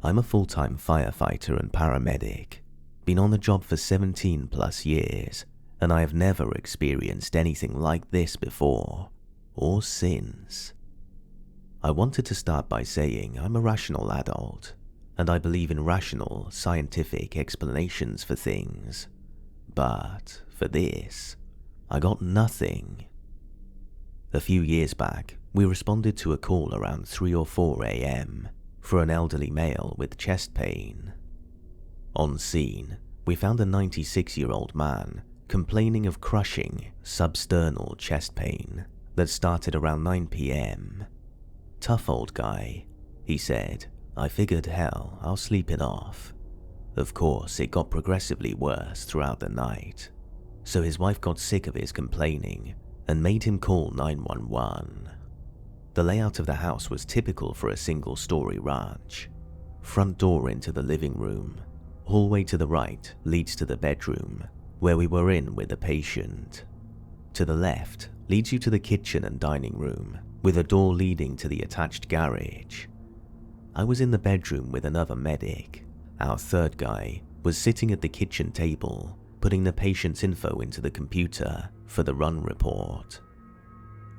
I'm a full-time firefighter and paramedic, been on the job for 17 plus years, and I have never experienced anything like this before, or since. I wanted to start by saying I'm a rational adult, and I believe in rational, scientific explanations for things. But for this, I got nothing. A few years back, we responded to a call around 3 or 4 a.m. for an elderly male with chest pain. On scene, we found a 96-year-old man complaining of crushing substernal chest pain that started around 9 p.m. "Tough old guy," he said. "I figured, hell, I'll sleep it off." Of course, it got progressively worse throughout the night, so his wife got sick of his complaining and made him call 911. The layout of the house was typical for a single-story ranch. Front door into the living room. Hallway to the right leads to the bedroom, where we were in with the patient. To the left leads you to the kitchen and dining room, with a door leading to the attached garage. I was in the bedroom with another medic. Our third guy was sitting at the kitchen table, putting the patient's info into the computer for the run report.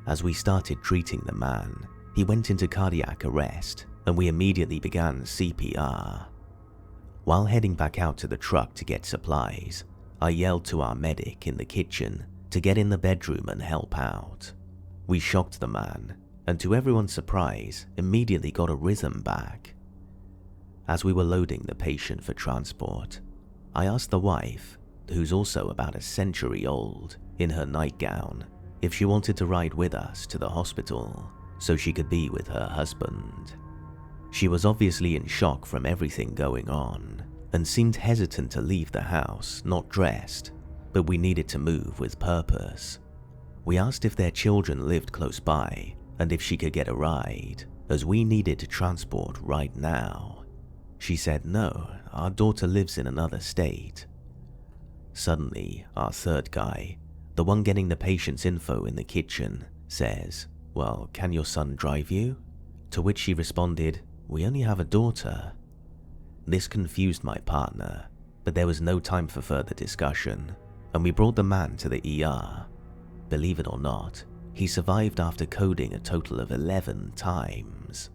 As we started treating the man, he went into cardiac arrest, and we immediately began CPR. While heading back out to the truck to get supplies, I yelled to our medic in the kitchen to get in the bedroom and help out. We shocked the man, and to everyone's surprise, immediately got a rhythm back. As we were loading the patient for transport, I asked the wife, who's also about a century old, in her nightgown, if she wanted to ride with us to the hospital so she could be with her husband. She was obviously in shock from everything going on and seemed hesitant to leave the house, not dressed, but we needed to move with purpose. We asked if their children lived close by and if she could get a ride, as we needed to transport right now. She said no, our daughter lives in another state. Suddenly, our third guy, the one getting the patient's info in the kitchen, says, "Well, can your son drive you?" To which she responded, "We only have a daughter." This confused my partner, but there was no time for further discussion, and we brought the man to the ER. Believe it or not, he survived after coding a total of 11 times.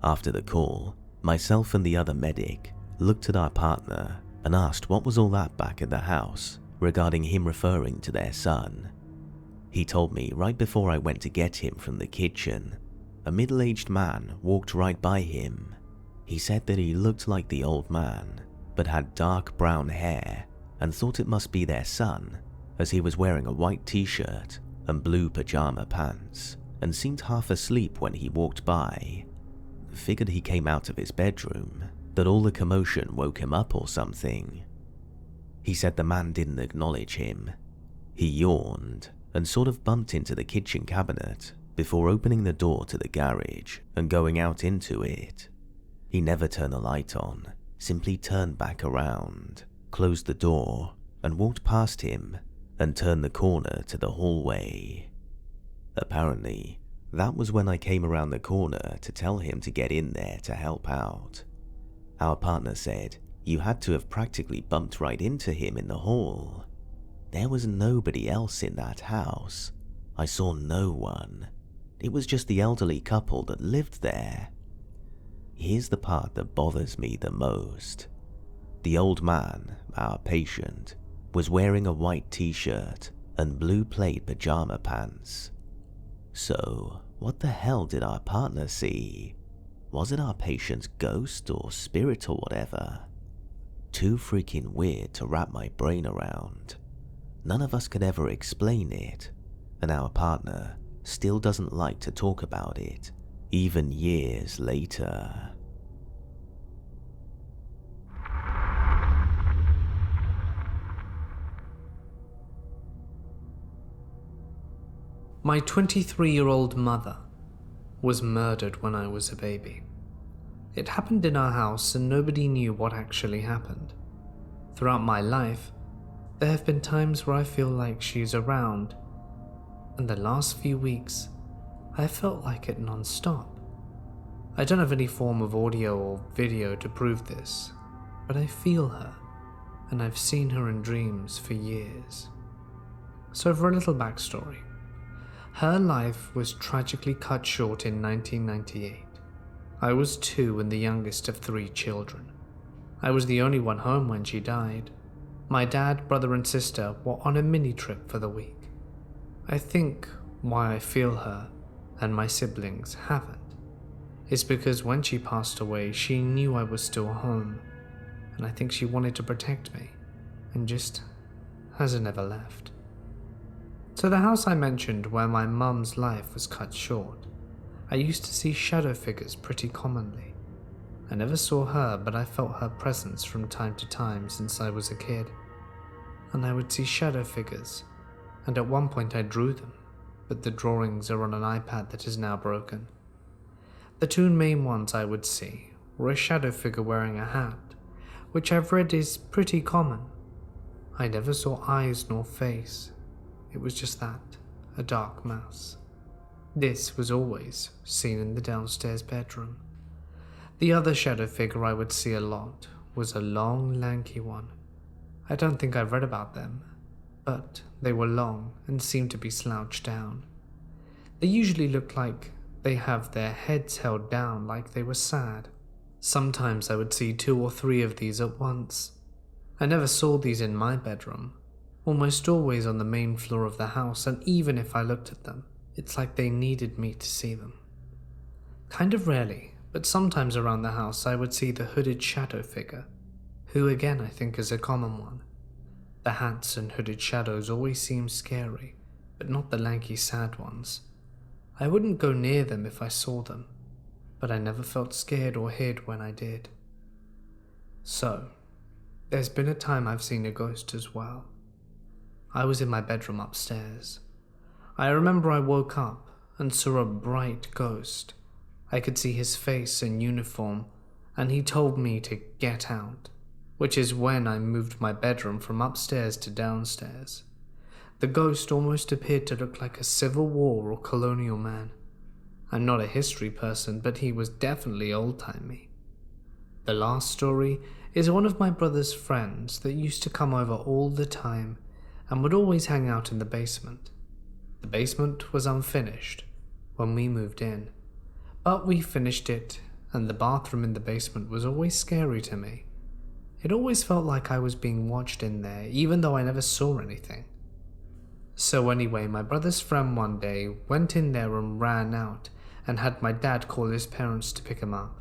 After the call, myself and the other medic looked at our partner and asked what was all that back at the house regarding him referring to their son. He told me right before I went to get him from the kitchen, a middle-aged man walked right by him. He said that he looked like the old man, but had dark brown hair, and thought it must be their son, as he was wearing a white t-shirt and blue pajama pants, and seemed half asleep when he walked by. Figured he came out of his bedroom, that all the commotion woke him up or something. He said the man didn't acknowledge him. He yawned and sort of bumped into the kitchen cabinet before opening the door to the garage and going out into it. He never turned the light on, simply turned back around, closed the door, and walked past him and turned the corner to the hallway. Apparently, that was when I came around the corner to tell him to get in there to help out. Our partner said, "You had to have practically bumped right into him in the hall. There was nobody else in that house. I saw no one. It was just the elderly couple that lived there." Here's the part that bothers me the most. The old man, our patient, was wearing a white t-shirt and blue plaid pajama pants. So, what the hell did our partner see? Was it our patient's ghost or spirit or whatever? Too freaking weird to wrap my brain around. None of us could ever explain it, and our partner still doesn't like to talk about it, even years later. My 23-year-old mother was murdered when I was a baby. It happened in our house and nobody knew what actually happened. Throughout my life, there have been times where I feel like she's around, and the last few weeks, I felt like it non-stop. I don't have any form of audio or video to prove this, but I feel her, and I've seen her in dreams for years. So for a little backstory, her life was tragically cut short in 1998. I was 2 and the youngest of 3 children. I was the only one home when she died. My dad, brother and sister were on a mini trip for the week. I think why I feel her and my siblings haven't is because when she passed away, she knew I was still home, and I think she wanted to protect me and just hasn't ever left. So the house I mentioned where my mum's life was cut short, I used to see shadow figures pretty commonly. I never saw her, but I felt her presence from time to time since I was a kid. And I would see shadow figures, and at one point I drew them, but the drawings are on an iPad that is now broken. The 2 main ones I would see were a shadow figure wearing a hat, which I've read is pretty common. I never saw eyes nor face. It was just that, a dark mass. This was always seen in the downstairs bedroom. The other shadow figure I would see a lot was a long, lanky one. I don't think I've read about them, but they were long and seemed to be slouched down. They usually looked like they have their heads held down like they were sad. Sometimes I would see 2 or 3 of these at once. I never saw these in my bedroom, almost always on the main floor of the house, and even if I looked at them, it's like they needed me to see them. Kind of rarely, but sometimes around the house I would see the hooded shadow figure, who again I think is a common one. The hats and hooded shadows always seem scary, but not the lanky sad ones. I wouldn't go near them if I saw them, but I never felt scared or hid when I did. So, there's been a time I've seen a ghost as well. I was in my bedroom upstairs. I remember I woke up and saw a bright ghost. I could see his face and uniform, and he told me to get out, which is when I moved my bedroom from upstairs to downstairs. The ghost almost appeared to look like a Civil War or colonial man. I'm not a history person, but he was definitely old-timey. The last story is one of my brother's friends that used to come over all the time and would always hang out in the basement. The basement was unfinished when we moved in, but we finished it, and the bathroom in the basement was always scary to me. It always felt like I was being watched in there, even though I never saw anything. So anyway, my brother's friend one day went in there and ran out and had my dad call his parents to pick him up.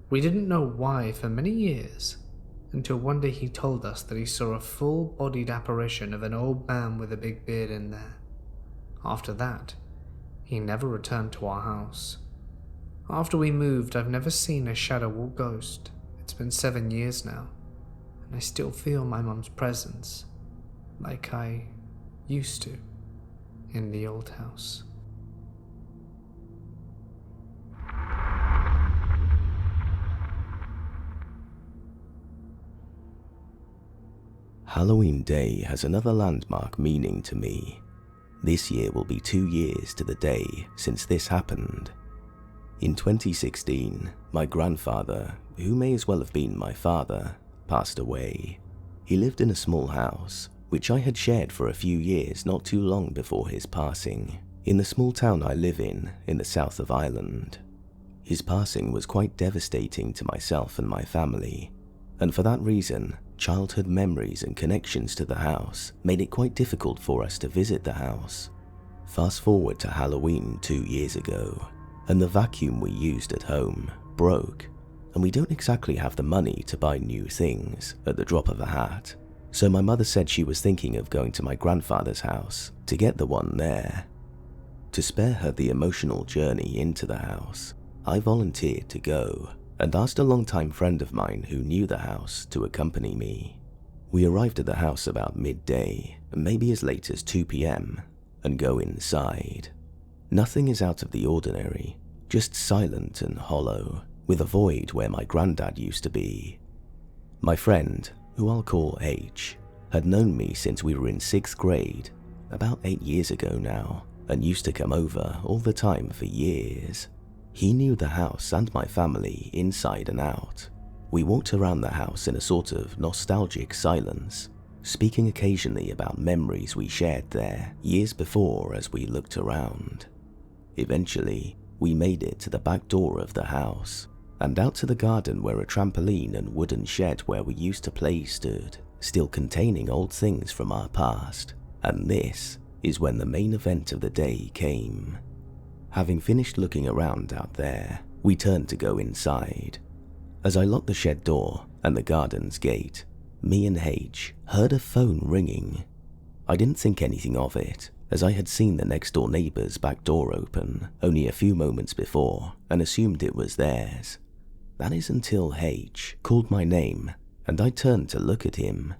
We didn't know why for many years, until one day he told us that he saw a full-bodied apparition of an old man with a big beard in there. After that, he never returned to our house. After we moved, I've never seen a shadow or ghost. It's been 7 years now, and I still feel my mum's presence, like I used to, in the old house. Halloween Day has another landmark meaning to me. This year will be 2 years to the day since this happened. In 2016, my grandfather, who may as well have been my father, passed away. He lived in a small house, which I had shared for a few years not too long before his passing, in the small town I live in the south of Ireland. His passing was quite devastating to myself and my family, and for that reason, childhood memories and connections to the house made it quite difficult for us to visit the house. Fast forward to Halloween 2 years ago, and the vacuum we used at home broke, and we don't exactly have the money to buy new things at the drop of a hat. So my mother said she was thinking of going to my grandfather's house to get the one there. To spare her the emotional journey into the house, I volunteered to go and asked a longtime friend of mine who knew the house to accompany me. We arrived at the house about midday, maybe as late as 2 p.m, and go inside. Nothing is out of the ordinary, just silent and hollow, with a void where my granddad used to be. My friend, who I'll call H, had known me since we were in 6th grade, about 8 years ago now, and used to come over all the time for years. He knew the house and my family inside and out. We walked around the house in a sort of nostalgic silence, speaking occasionally about memories we shared there years before as we looked around. Eventually, we made it to the back door of the house and out to the garden where a trampoline and wooden shed where we used to play stood, still containing old things from our past. And this is when the main event of the day came. Having finished looking around out there, we turned to go inside. As I locked the shed door and the garden's gate, me and H heard a phone ringing. I didn't think anything of it, as I had seen the next door neighbor's back door open only a few moments before and assumed it was theirs. That is until H called my name and I turned to look at him.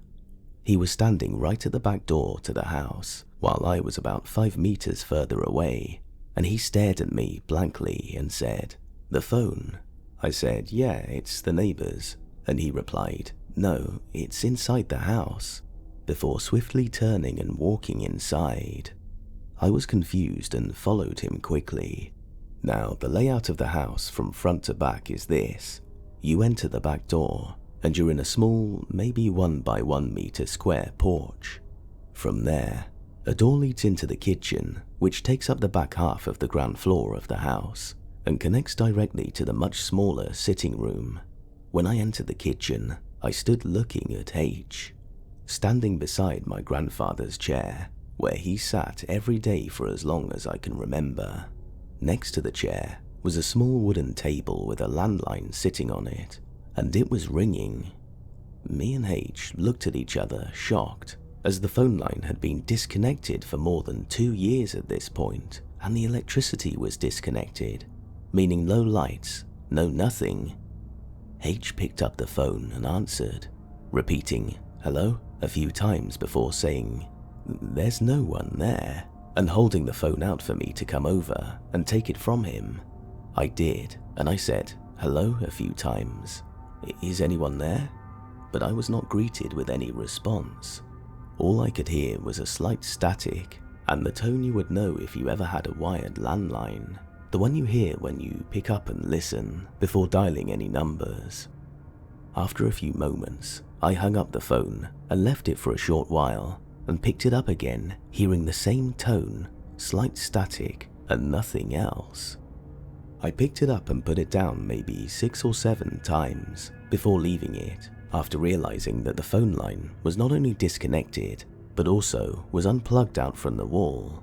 He was standing right at the back door to the house while I was about 5 meters further away, and he stared at me blankly and said, "The phone?" I said, "Yeah, it's the neighbor's," and he replied, "No, it's inside the house," before swiftly turning and walking inside. I was confused and followed him quickly. Now, the layout of the house from front to back is this. You enter the back door, and you're in a small, maybe 1 by 1 meter square porch. From there, a door leads into the kitchen, which takes up the back half of the ground floor of the house, and connects directly to the much smaller sitting room. When I entered the kitchen, I stood looking at H, standing beside my grandfather's chair, where he sat every day for as long as I can remember. Next to the chair was a small wooden table with a landline sitting on it, and it was ringing. Me and H looked at each other, shocked, as the phone line had been disconnected for more than 2 years at this point, and the electricity was disconnected, meaning no lights, no nothing. H picked up the phone and answered, repeating "hello" a few times before saying, "There's no one there," and holding the phone out for me to come over and take it from him. I did, and I said "hello" a few times. "Is anyone there?" But I was not greeted with any response. All I could hear was a slight static, and the tone you would know if you ever had a wired landline, the one you hear when you pick up and listen before dialing any numbers. After a few moments, I hung up the phone and left it for a short while and picked it up again, hearing the same tone, slight static, and nothing else. I picked it up and put it down maybe 6 or 7 times before leaving it, after realizing that the phone line was not only disconnected, but also was unplugged out from the wall.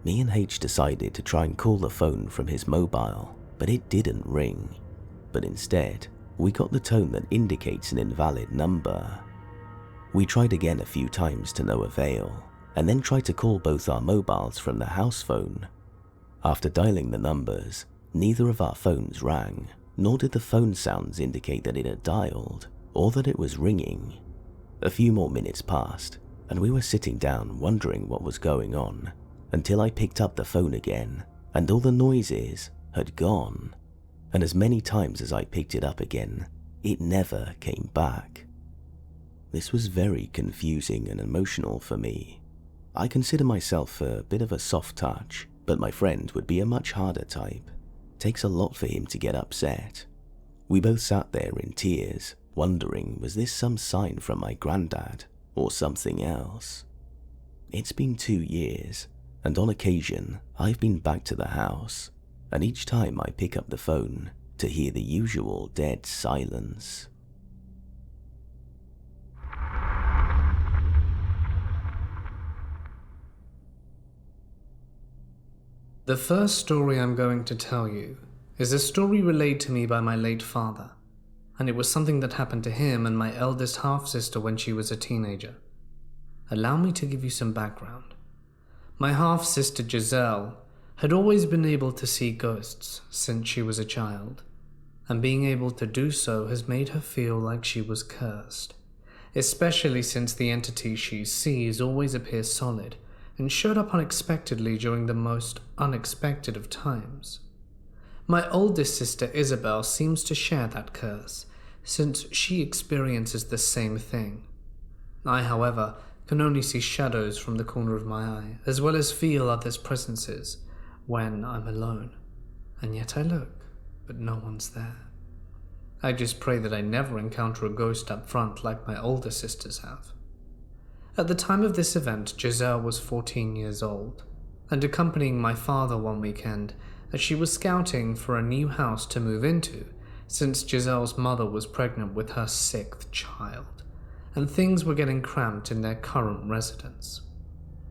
Me and H decided to try and call the phone from his mobile, but it didn't ring. But instead, we got the tone that indicates an invalid number. We tried again a few times to no avail, and then tried to call both our mobiles from the house phone. After dialing the numbers, neither of our phones rang, nor did the phone sounds indicate that it had dialed, or that it was ringing. A few more minutes passed, and we were sitting down wondering what was going on, until I picked up the phone again, and all the noises had gone. And as many times as I picked it up again, it never came back. This was very confusing and emotional for me. I consider myself a bit of a soft touch, but my friend would be a much harder type. Takes a lot for him to get upset. We both sat there in tears, wondering was this some sign from my granddad or something else. It's been 2 years, and on occasion I've been back to the house, and each time I pick up the phone to hear the usual dead silence. The first story I'm going to tell you is a story relayed to me by my late father, and it was something that happened to him and my eldest half-sister when she was a teenager. Allow me to give you some background. My half-sister Giselle had always been able to see ghosts since she was a child, and being able to do so has made her feel like she was cursed, especially since the entity she sees always appears solid and showed up unexpectedly during the most unexpected of times. My oldest sister Isabel seems to share that curse, since she experiences the same thing. I, however, can only see shadows from the corner of my eye, as well as feel others' presences when I'm alone. And yet I look, but no one's there. I just pray that I never encounter a ghost up front like my older sisters have. At the time of this event, Giselle was 14 years old, and accompanying my father one weekend as she was scouting for a new house to move into, since Giselle's mother was pregnant with her 6th child, and things were getting cramped in their current residence.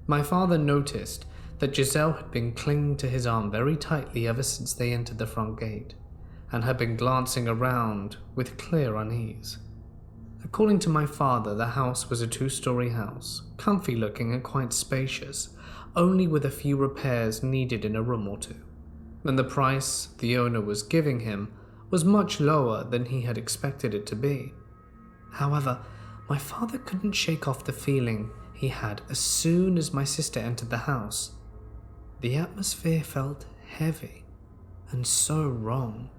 My father noticed that Giselle had been clinging to his arm very tightly ever since they entered the front gate, and had been glancing around with clear unease. According to my father, the house was a 2-story house, comfy looking and quite spacious, only with a few repairs needed in a room or two, and the price the owner was giving him was much lower than he had expected it to be. However, my father couldn't shake off the feeling he had as soon as my sister entered the house. The atmosphere felt heavy and so wrong.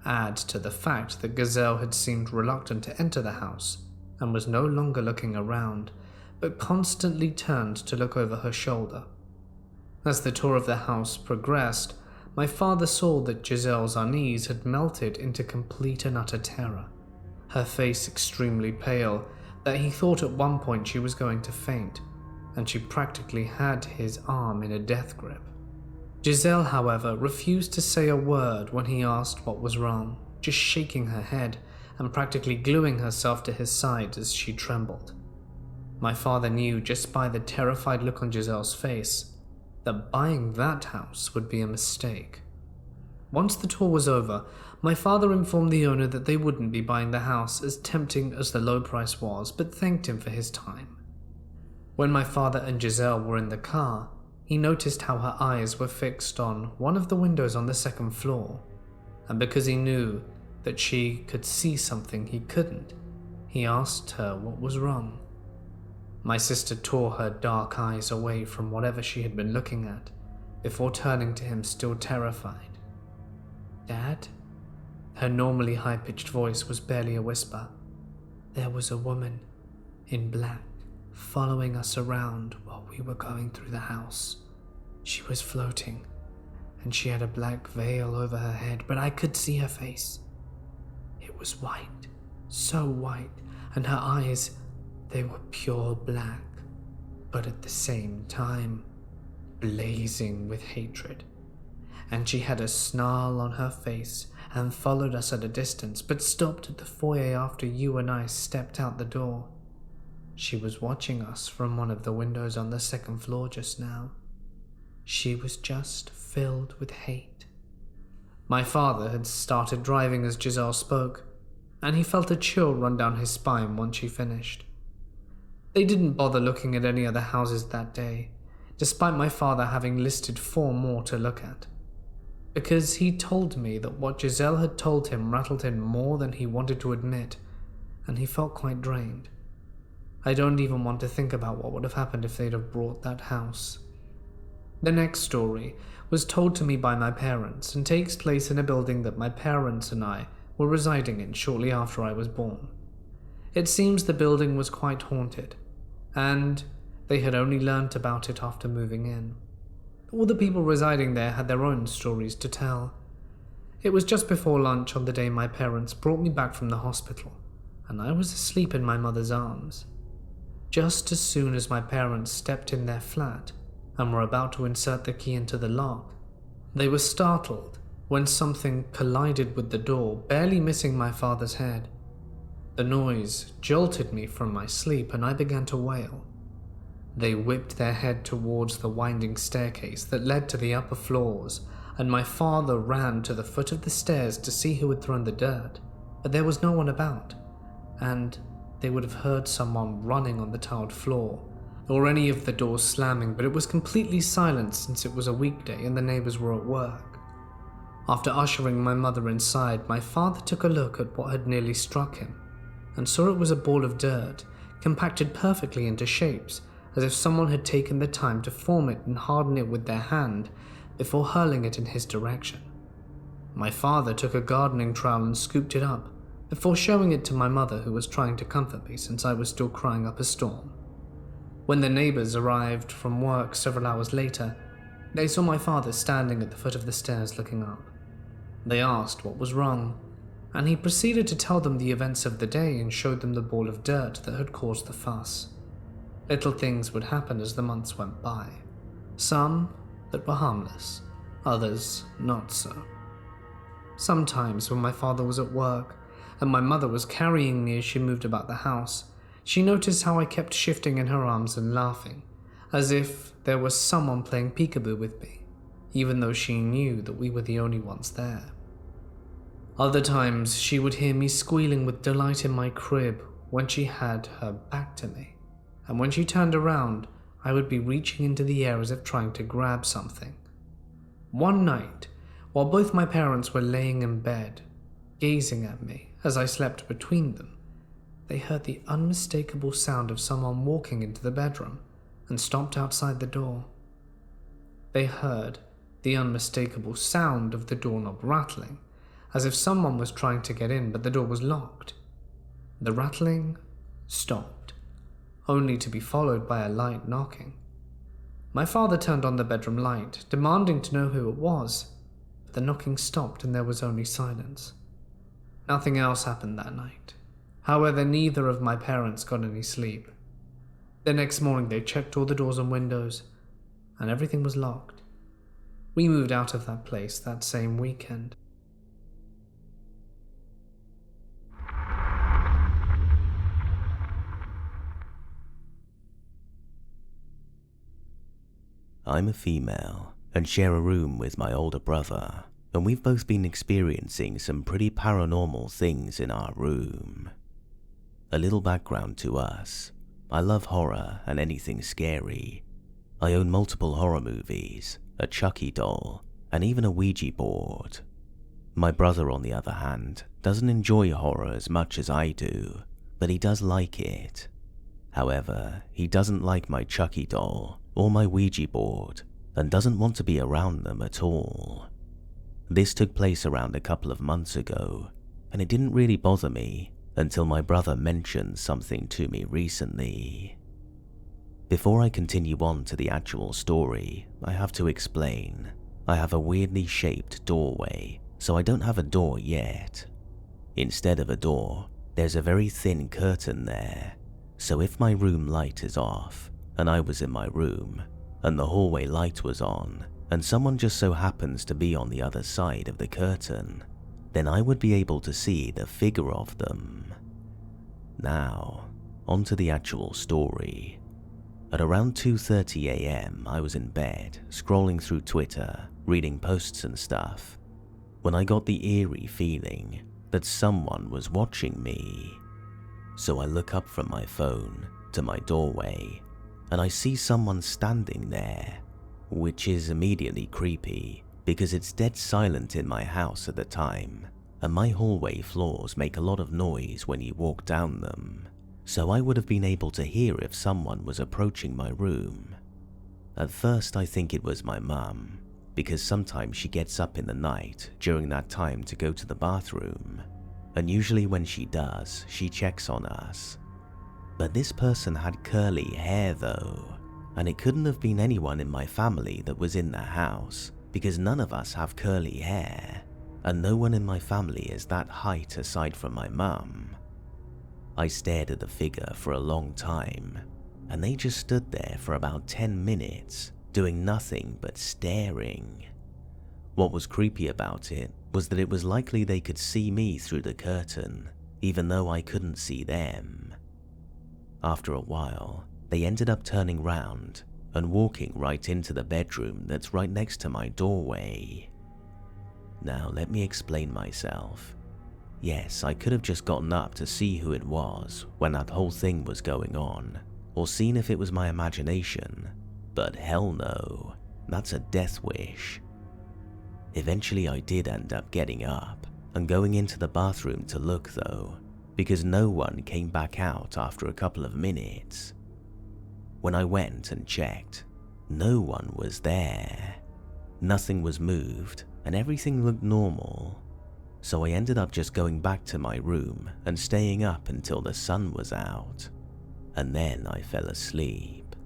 Add to the fact that Giselle had seemed reluctant to enter the house and was no longer looking around, but constantly turned to look over her shoulder. As the tour of the house progressed, my father saw that Giselle's unease had melted into complete and utter terror, her face extremely pale, that he thought at one point she was going to faint, and she practically had his arm in a death grip. Giselle, however, refused to say a word when he asked what was wrong, just shaking her head and practically gluing herself to his side as she trembled. My father knew just by the terrified look on Giselle's face that buying that house would be a mistake. Once the tour was over, my father informed the owner that they wouldn't be buying the house, as tempting as the low price was, but thanked him for his time. When my father and Giselle were in the car, he noticed how her eyes were fixed on one of the windows on the 2nd floor, and because he knew that she could see something he couldn't, he asked her what was wrong. My sister tore her dark eyes away from whatever she had been looking at, before turning to him still terrified. "Dad?" Her normally high-pitched voice was barely a whisper. "There was a woman in black following us around while we were going through the house. She was floating, and she had a black veil over her head, but I could see her face. It was white, so white, and her eyes, they were pure black, but at the same time, blazing with hatred. And she had a snarl on her face and followed us at a distance, but stopped at the foyer after you and I stepped out the door. She was watching us from one of the windows on the 2nd floor just now. She was just filled with hate." My father had started driving as Giselle spoke, and he felt a chill run down his spine once she finished. They didn't bother looking at any other houses that day, despite my father having listed 4 more to look at, because he told me that what Giselle had told him rattled him more than he wanted to admit, and he felt quite drained. I don't even want to think about what would have happened if they'd have brought that house. The next story was told to me by my parents and takes place in a building that my parents and I were residing in shortly after I was born. It seems the building was quite haunted, and they had only learnt about it after moving in. All the people residing there had their own stories to tell. It was just before lunch on the day my parents brought me back from the hospital, and I was asleep in my mother's arms. Just as soon as my parents stepped in their flat and were about to insert the key into the lock, they were startled when something collided with the door, barely missing my father's head. The noise jolted me from my sleep and I began to wail. They whipped their head towards the winding staircase that led to the upper floors, and my father ran to the foot of the stairs to see who had thrown the dirt, but there was no one about, and they would have heard someone running on the tiled floor, or any of the doors slamming, but it was completely silent since it was a weekday and the neighbors were at work. After ushering my mother inside, my father took a look at what had nearly struck him, and saw it was a ball of dirt, compacted perfectly into shapes, as if someone had taken the time to form it and harden it with their hand before hurling it in his direction. My father took a gardening trowel and scooped it up, before showing it to my mother, who was trying to comfort me since I was still crying up a storm. When the neighbors arrived from work several hours later, they saw my father standing at the foot of the stairs looking up. They asked what was wrong, and he proceeded to tell them the events of the day and showed them the ball of dirt that had caused the fuss. Little things would happen as the months went by. Some that were harmless, others not so. Sometimes when my father was at work and my mother was carrying me as she moved about the house, she noticed how I kept shifting in her arms and laughing, as if there was someone playing peekaboo with me, even though she knew that we were the only ones there. Other times she would hear me squealing with delight in my crib when she had her back to me, and when she turned around, I would be reaching into the air as if trying to grab something. One night, while both my parents were laying in bed, gazing at me as I slept between them, they heard the unmistakable sound of someone walking into the bedroom and stopped outside the door. They heard the unmistakable sound of the doorknob rattling, as if someone was trying to get in but the door was locked. The rattling stopped, only to be followed by a light knocking. My father turned on the bedroom light, demanding to know who it was, but the knocking stopped and there was only silence. Nothing else happened that night. However, neither of my parents got any sleep. The next morning they checked all the doors and windows, and everything was locked. We moved out of that place that same weekend. I'm a female and share a room with my older brother, and we've both been experiencing some pretty paranormal things in our room. A little background to us. I love horror and anything scary. I own multiple horror movies, a Chucky doll, and even a Ouija board. My brother, on the other hand, doesn't enjoy horror as much as I do, but he does like it. However, he doesn't like my Chucky doll or my Ouija board, and doesn't want to be around them at all. This took place around a couple of months ago, and it didn't really bother me until my brother mentioned something to me recently. Before I continue on to the actual story, I have to explain. I have a weirdly shaped doorway, so I don't have a door yet. Instead of a door, there's a very thin curtain there, so if my room light is off, and I was in my room, and the hallway light was on, and someone just so happens to be on the other side of the curtain, then I would be able to see the figure of them. Now, on to the actual story. At around 2:30 AM, I was in bed, scrolling through Twitter, reading posts and stuff, when I got the eerie feeling that someone was watching me. So I look up from my phone to my doorway, and I see someone standing there, which is immediately creepy because it's dead silent in my house at the time, and my hallway floors make a lot of noise when you walk down them, so I would have been able to hear if someone was approaching my room. At first I think it was my mum, because sometimes she gets up in the night during that time to go to the bathroom, and usually when she does, she checks on us. But this person had curly hair though, and it couldn't have been anyone in my family that was in the house, because none of us have curly hair, and no one in my family is that height aside from my mum. I stared at the figure for a long time, and they just stood there for about 10 minutes, doing nothing but staring. What was creepy about it was that it was likely they could see me through the curtain, even though I couldn't see them. After a while, they ended up turning round and walking right into the bedroom that's right next to my doorway. Now let me explain myself. Yes, I could have just gotten up to see who it was when that whole thing was going on, or seen if it was my imagination, but hell no, that's a death wish. Eventually I did end up getting up and going into the bathroom to look though, because no one came back out after a couple of minutes. When I went and checked, no one was there. Nothing was moved and everything looked normal. So I ended up just going back to my room and staying up until the sun was out, and then I fell asleep.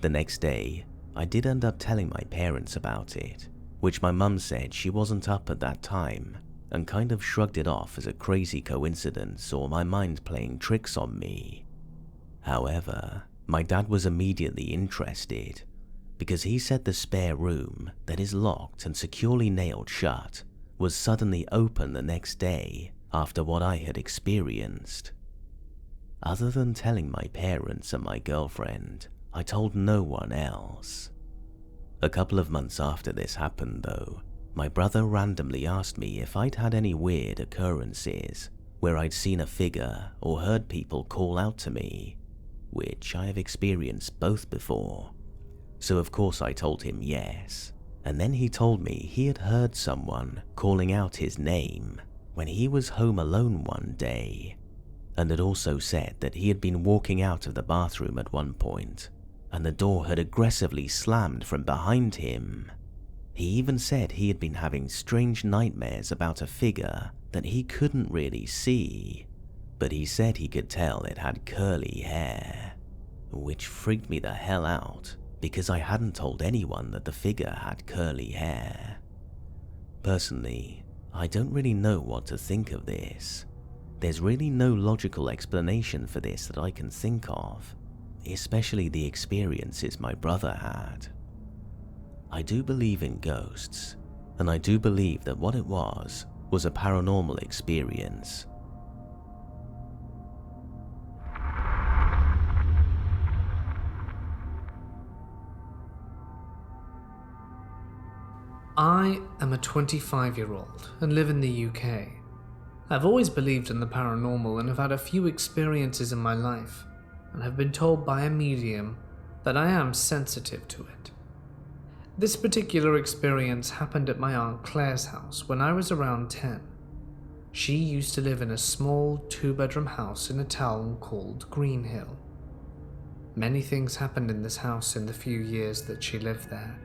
The next day, I did end up telling my parents about it, which my mum said she wasn't up at that time and kind of shrugged it off as a crazy coincidence or my mind playing tricks on me. However, my dad was immediately interested because he said the spare room that is locked and securely nailed shut was suddenly open the next day after what I had experienced. Other than telling my parents and my girlfriend, I told no one else. A couple of months after this happened though, my brother randomly asked me if I'd had any weird occurrences where I'd seen a figure or heard people call out to me, which I have experienced both before. So of course I told him yes, and then he told me he had heard someone calling out his name when he was home alone one day, and had also said that he had been walking out of the bathroom at one point and the door had aggressively slammed from behind him. He even said he had been having strange nightmares about a figure that he couldn't really see, but he said he could tell it had curly hair, which freaked me the hell out because I hadn't told anyone that the figure had curly hair. Personally, I don't really know what to think of this. There's really no logical explanation for this that I can think of, especially the experiences my brother had. I do believe in ghosts, and I do believe that what it was a paranormal experience. I am a 25-year-old and live in the UK. I've always believed in the paranormal and have had a few experiences in my life, and have been told by a medium that I am sensitive to it. This particular experience happened at my Aunt Claire's house when I was around 10. She used to live in a small 2-bedroom house in a town called Greenhill. Many things happened in this house in the few years that she lived there,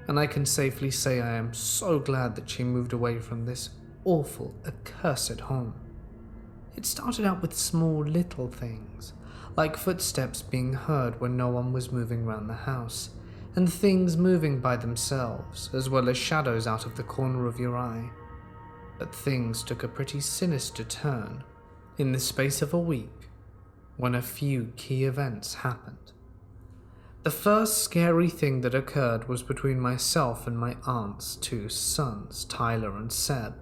and I can safely say I am so glad that she moved away from this awful, accursed home. It started out with small little things, like footsteps being heard when no one was moving around the house, and things moving by themselves, as well as shadows out of the corner of your eye. But things took a pretty sinister turn in the space of a week when a few key events happened. The first scary thing that occurred was between myself and my aunt's 2 sons, Tyler and Seb.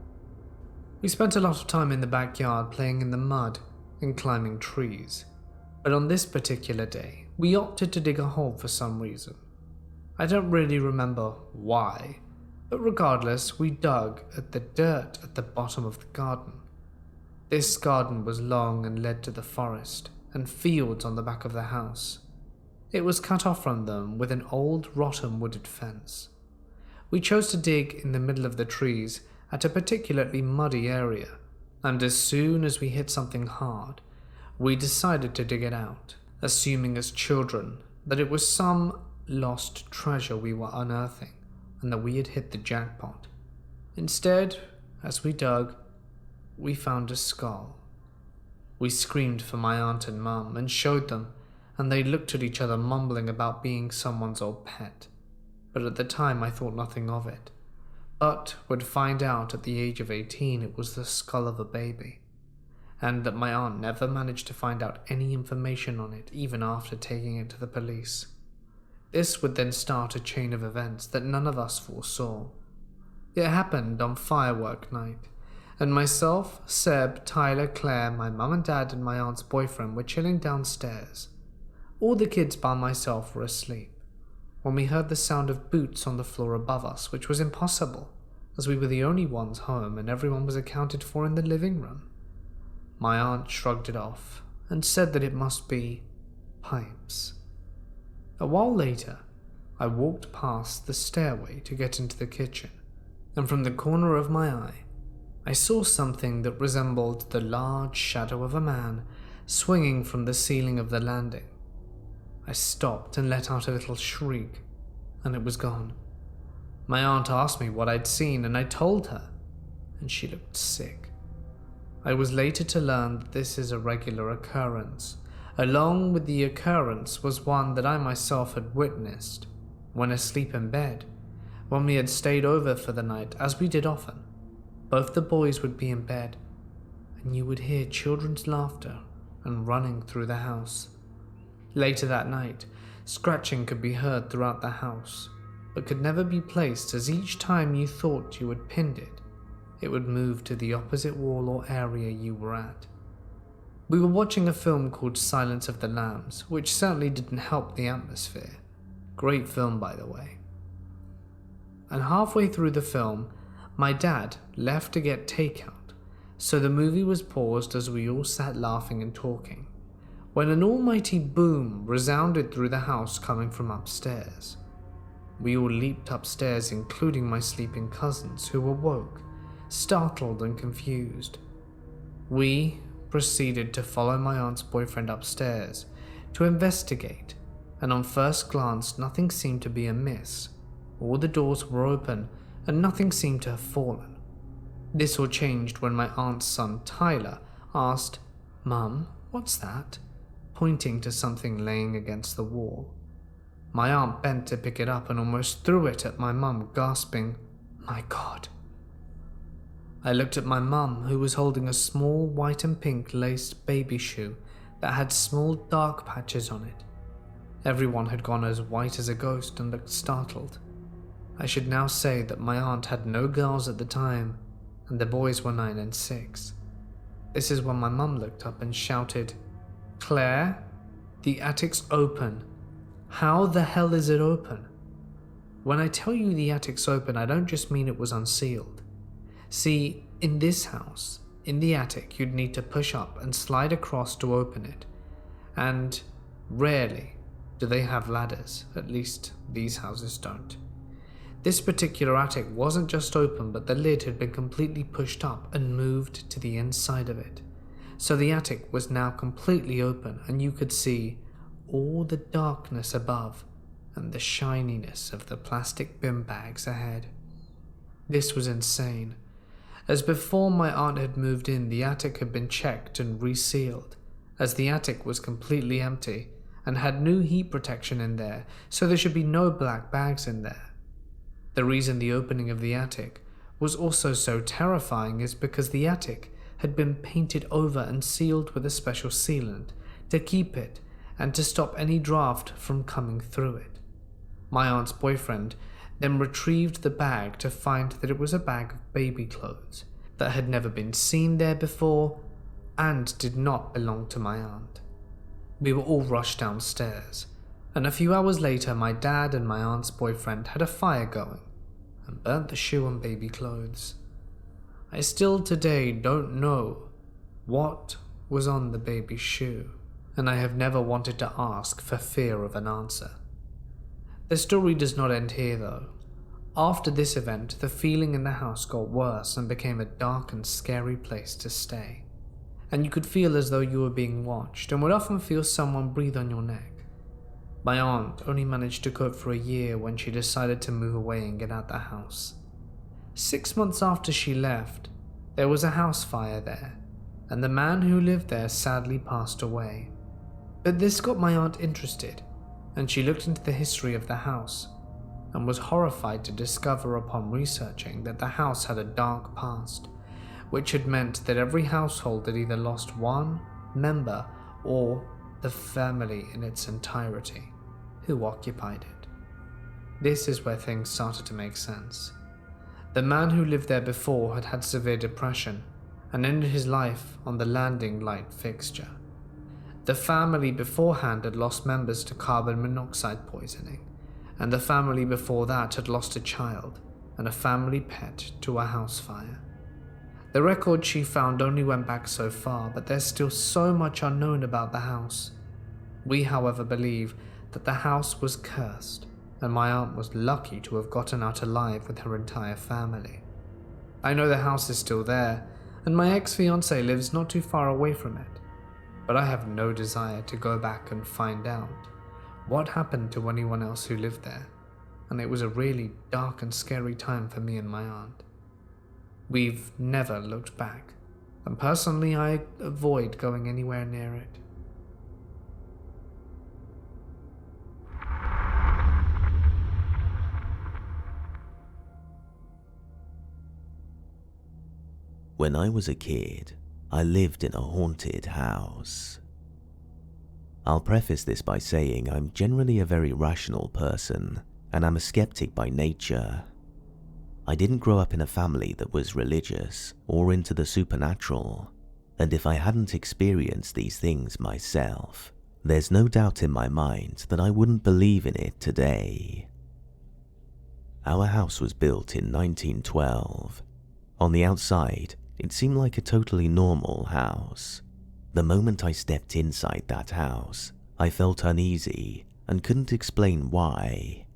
We spent a lot of time in the backyard playing in the mud and climbing trees, but on this particular day, we opted to dig a hole for some reason. I don't really remember why, but regardless, we dug at the dirt at the bottom of the garden. This garden was long and led to the forest and fields on the back of the house. It was cut off from them with an old rotten wooded fence. We chose to dig in the middle of the trees at a particularly muddy area, and as soon as we hit something hard, we decided to dig it out, assuming as children that it was some lost treasure we were unearthing and that we had hit the jackpot. Instead, as we dug, we found a skull. We screamed for my aunt and mum and showed them, and they looked at each other mumbling about being someone's old pet, but at the time I thought nothing of it, but would find out at the age of 18 it was the skull of a baby, and that my aunt never managed to find out any information on it even after taking it to the police. This would then start a chain of events that none of us foresaw. It happened on firework night, and myself, Seb, Tyler, Claire, my mum and dad and my aunt's boyfriend were chilling downstairs. All the kids bar myself were asleep, when we heard the sound of boots on the floor above us, which was impossible, as we were the only ones home and everyone was accounted for in the living room. My aunt shrugged it off and said that it must be pipes. A while later, I walked past the stairway to get into the kitchen, and from the corner of my eye, I saw something that resembled the large shadow of a man swinging from the ceiling of the landing. I stopped and let out a little shriek, and it was gone. My aunt asked me what I'd seen, and I told her, and she looked sick. I was later to learn that this is a regular occurrence. Along with the occurrence was one that I myself had witnessed when asleep in bed, When we had stayed over for the night, as we did often, both the boys would be in bed, and you would hear children's laughter and running through the house. Later that night, scratching could be heard throughout the house, but could never be placed, as each time you thought you had pinned it, it would move to the opposite wall or area you were at. We were watching a film called Silence of the Lambs, which certainly didn't help the atmosphere. Great film, by the way. And halfway through the film, my dad left to get takeout, so the movie was paused as we all sat laughing and talking, when an almighty boom resounded through the house coming from upstairs. We all leaped upstairs, including my sleeping cousins, who awoke, startled and confused. We proceeded to follow my aunt's boyfriend upstairs to investigate, and on first glance nothing seemed to be amiss. All the doors were open and nothing seemed to have fallen. This all changed when my aunt's son Tyler asked, "Mum, what's that?" pointing to something laying against the wall. My aunt bent to pick it up and almost threw it at my mum, gasping, "My God." I looked at my mum, who was holding a small white and pink laced baby shoe that had small dark patches on it. Everyone had gone as white as a ghost and looked startled. I should now say that my aunt had no girls at the time, and the boys were 9 and 6. This is when my mum looked up and shouted, "Claire, the attic's open. How the hell is it open?" When I tell you the attic's open, I don't just mean it was unsealed. See, in this house, in the attic, you'd need to push up and slide across to open it, and rarely do they have ladders, at least these houses don't. This particular attic wasn't just open, but the lid had been completely pushed up and moved to the inside of it. So the attic was now completely open, and you could see all the darkness above and the shininess of the plastic bin bags ahead. This was insane. As before my aunt had moved in, the attic had been checked and resealed, as the attic was completely empty and had new heat protection in there, so there should be no black bags in there. The reason the opening of the attic was also so terrifying is because the attic had been painted over and sealed with a special sealant to keep it and to stop any draft from coming through it. My aunt's boyfriend then retrieved the bag to find that it was a bag of baby clothes that had never been seen there before and did not belong to my aunt. We were all rushed downstairs, and a few hours later my dad and my aunt's boyfriend had a fire going and burnt the shoe and baby clothes. I still today don't know what was on the baby's shoe, and I have never wanted to ask for fear of an answer. The story does not end here though. After this event, the feeling in the house got worse and became a dark and scary place to stay, and you could feel as though you were being watched and would often feel someone breathe on your neck. My aunt only managed to cope for a year when she decided to move away and get out the house. 6 months after she left, there was a house fire there, and the man who lived there sadly passed away. But this got my aunt interested, and she looked into the history of the house and was horrified to discover upon researching that the house had a dark past, which had meant that every household had either lost one member or the family in its entirety who occupied it. This is where things started to make sense. The man who lived there before had had severe depression and ended his life on the landing light fixture. The family beforehand had lost members to carbon monoxide poisoning, and the family before that had lost a child and a family pet to a house fire. The record she found only went back so far, but there's still so much unknown about the house. We, however, believe that the house was cursed, and my aunt was lucky to have gotten out alive with her entire family. I know the house is still there, and my ex-fiancé lives not too far away from it, but I have no desire to go back and find out what happened to anyone else who lived there, and it was a really dark and scary time for me and my aunt. We've never looked back, and personally I avoid going anywhere near it. When I was a kid, I lived in a haunted house. I'll preface this by saying I'm generally a very rational person, and I'm a skeptic by nature. I didn't grow up in a family that was religious or into the supernatural, and if I hadn't experienced these things myself, there's no doubt in my mind that I wouldn't believe in it today. Our house was built in 1912. On the outside, it seemed like a totally normal house. The moment I stepped inside that house, I felt uneasy and couldn't explain why.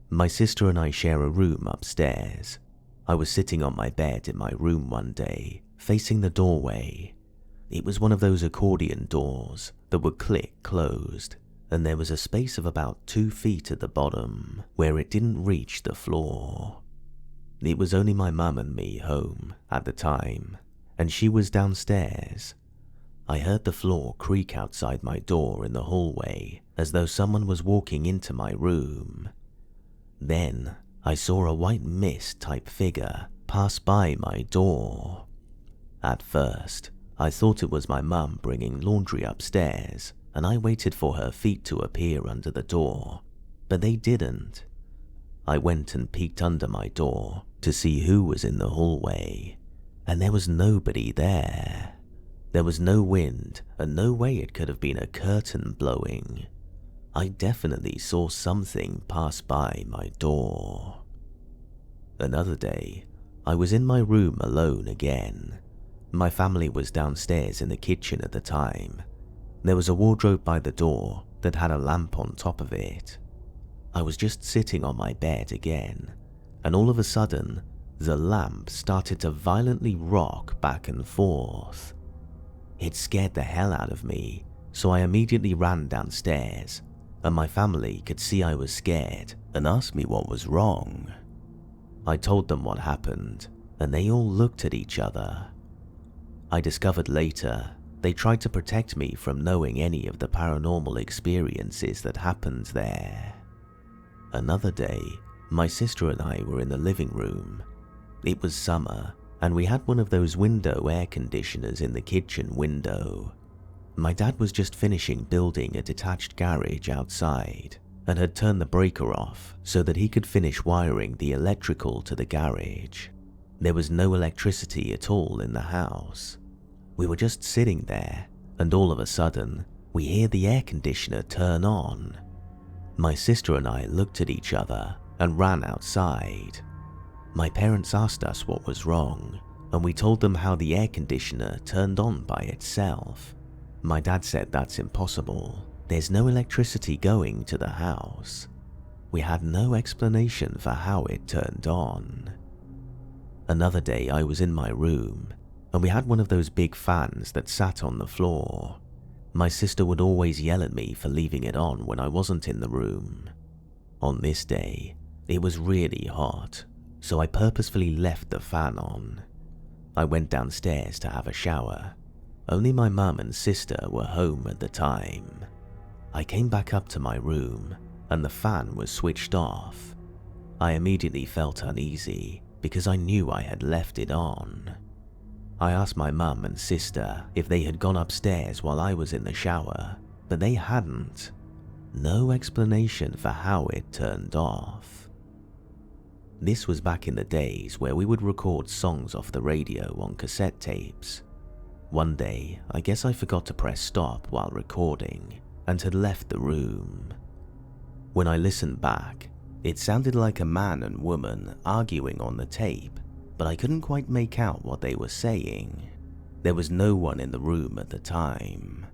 My sister and I share a room upstairs. I was sitting on my bed in my room one day, facing the doorway. It was one of those accordion doors that would click closed, and there was a space of about 2 feet at the bottom where it didn't reach the floor. It was only my mum and me home at the time, and she was downstairs. I heard the floor creak outside my door in the hallway as though someone was walking into my room. Then I saw a white mist type figure pass by my door. At first, I thought it was my mum bringing laundry upstairs, and I waited for her feet to appear under the door, but they didn't. I went and peeked under my door to see who was in the hallway, and there was nobody there. There was no wind, and no way it could have been a curtain blowing. I definitely saw something pass by my door. Another day, I was in my room alone again. My family was downstairs in the kitchen at the time. There was a wardrobe by the door that had a lamp on top of it. I was just sitting on my bed again, and all of a sudden, the lamp started to violently rock back and forth. It scared the hell out of me, so I immediately ran downstairs, and my family could see I was scared and asked me what was wrong. I told them what happened, and they all looked at each other. I discovered later they tried to protect me from knowing any of the paranormal experiences that happened there. Another day, my sister and I were in the living room. It was summer, and we had one of those window air conditioners in the kitchen window. My dad was just finishing building a detached garage outside and had turned the breaker off so that he could finish wiring the electrical to the garage. There was no electricity at all in the house. We were just sitting there, and all of a sudden, we hear the air conditioner turn on. My sister and I looked at each other and ran outside. My parents asked us what was wrong, and we told them how the air conditioner turned on by itself. My dad said that's impossible. There's no electricity going to the house. We had no explanation for how it turned on. Another day I was in my room, and we had one of those big fans that sat on the floor. My sister would always yell at me for leaving it on when I wasn't in the room. On this day, it was really hot, so I purposefully left the fan on. I went downstairs to have a shower. Only my mum and sister were home at the time. I came back up to my room, and the fan was switched off. I immediately felt uneasy because I knew I had left it on. I asked my mum and sister if they had gone upstairs while I was in the shower, but they hadn't. No explanation for how it turned off. This was back in the days where we would record songs off the radio on cassette tapes. One day, I guess I forgot to press stop while recording and had left the room. When I listened back, it sounded like a man and woman arguing on the tape, but I couldn't quite make out what they were saying. There was no one in the room at the time.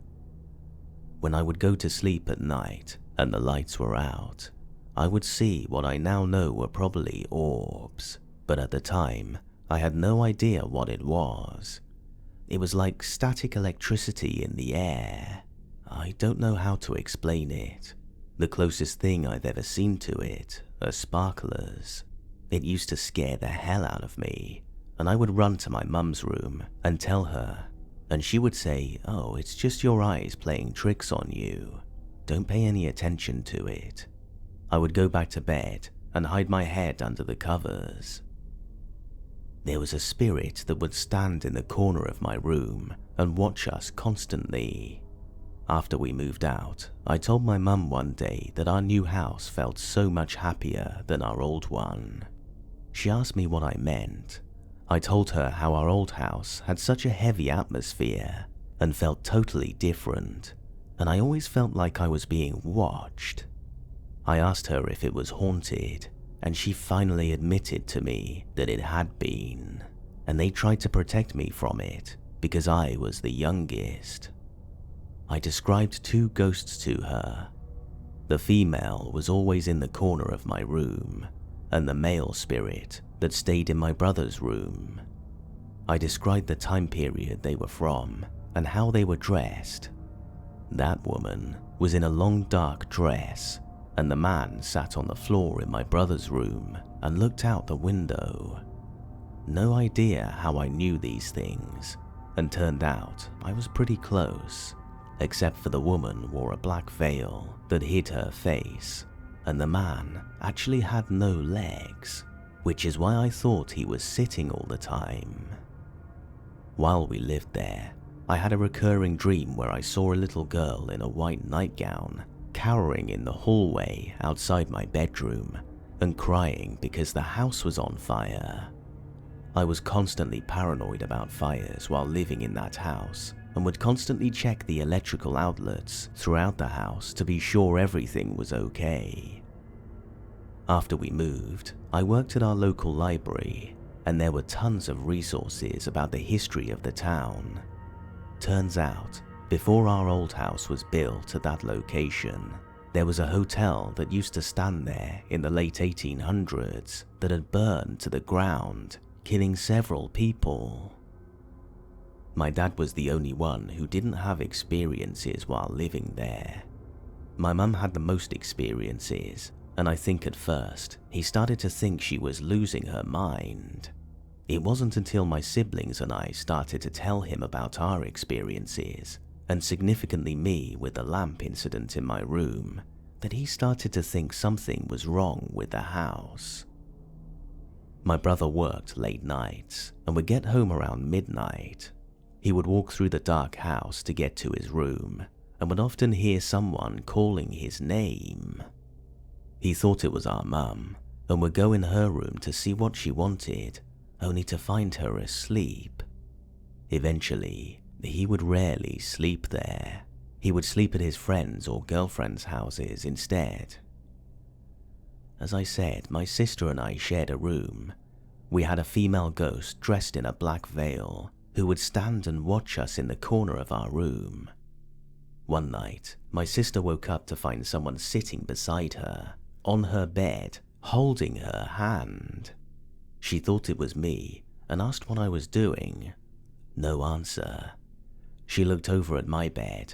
When I would go to sleep at night and the lights were out, I would see what I now know were probably orbs, but at the time, I had no idea what it was. It was like static electricity in the air. I don't know how to explain it. The closest thing I've ever seen to it are sparklers. It used to scare the hell out of me, and I would run to my mum's room and tell her, and she would say, "Oh, it's just your eyes playing tricks on you. Don't pay any attention to it." I would go back to bed and hide my head under the covers. There was a spirit that would stand in the corner of my room and watch us constantly. After we moved out, I told my mum one day that our new house felt so much happier than our old one. She asked me what I meant. I told her how our old house had such a heavy atmosphere and felt totally different, and I always felt like I was being watched. I asked her if it was haunted, and she finally admitted to me that it had been, and they tried to protect me from it because I was the youngest. I described two ghosts to her. The female was always in the corner of my room, and the male spirit that stayed in my brother's room. I described the time period they were from and how they were dressed. That woman was in a long dark dress, and the man sat on the floor in my brother's room and looked out the window. No idea how I knew these things, and turned out I was pretty close, except for the woman wore a black veil that hid her face, and the man actually had no legs, which is why I thought he was sitting all the time. While we lived there, I had a recurring dream where I saw a little girl in a white nightgown cowering in the hallway outside my bedroom and crying because the house was on fire. I was constantly paranoid about fires while living in that house and would constantly check the electrical outlets throughout the house to be sure everything was okay. After we moved, I worked at our local library, and there were tons of resources about the history of the town. Turns out, before our old house was built at that location, there was a hotel that used to stand there in the late 1800s that had burned to the ground, killing several people. My dad was the only one who didn't have experiences while living there. My mum had the most experiences, and I think at first he started to think she was losing her mind. It wasn't until my siblings and I started to tell him about our experiences, and significantly me with the lamp incident in my room, that he started to think something was wrong with the house. My brother worked late nights and would get home around midnight. He would walk through the dark house to get to his room and would often hear someone calling his name. He thought it was our mum and would go in her room to see what she wanted, only to find her asleep. Eventually, he would rarely sleep there. He would sleep at his friends' or girlfriends' houses instead. As I said, my sister and I shared a room. We had a female ghost dressed in a black veil who would stand and watch us in the corner of our room. One night, my sister woke up to find someone sitting beside her, on her bed, holding her hand. She thought it was me and asked what I was doing. No answer. She looked over at my bed.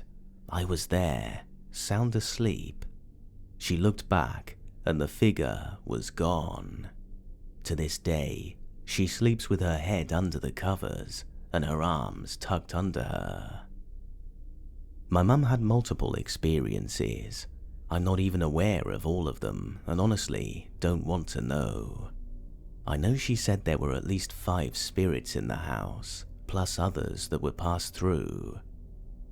I was there, sound asleep. She looked back and the figure was gone. To this day, she sleeps with her head under the covers and her arms tucked under her. My mum had multiple experiences. I'm not even aware of all of them and honestly don't want to know. I know she said there were at least 5 spirits in the house, plus others that would pass through.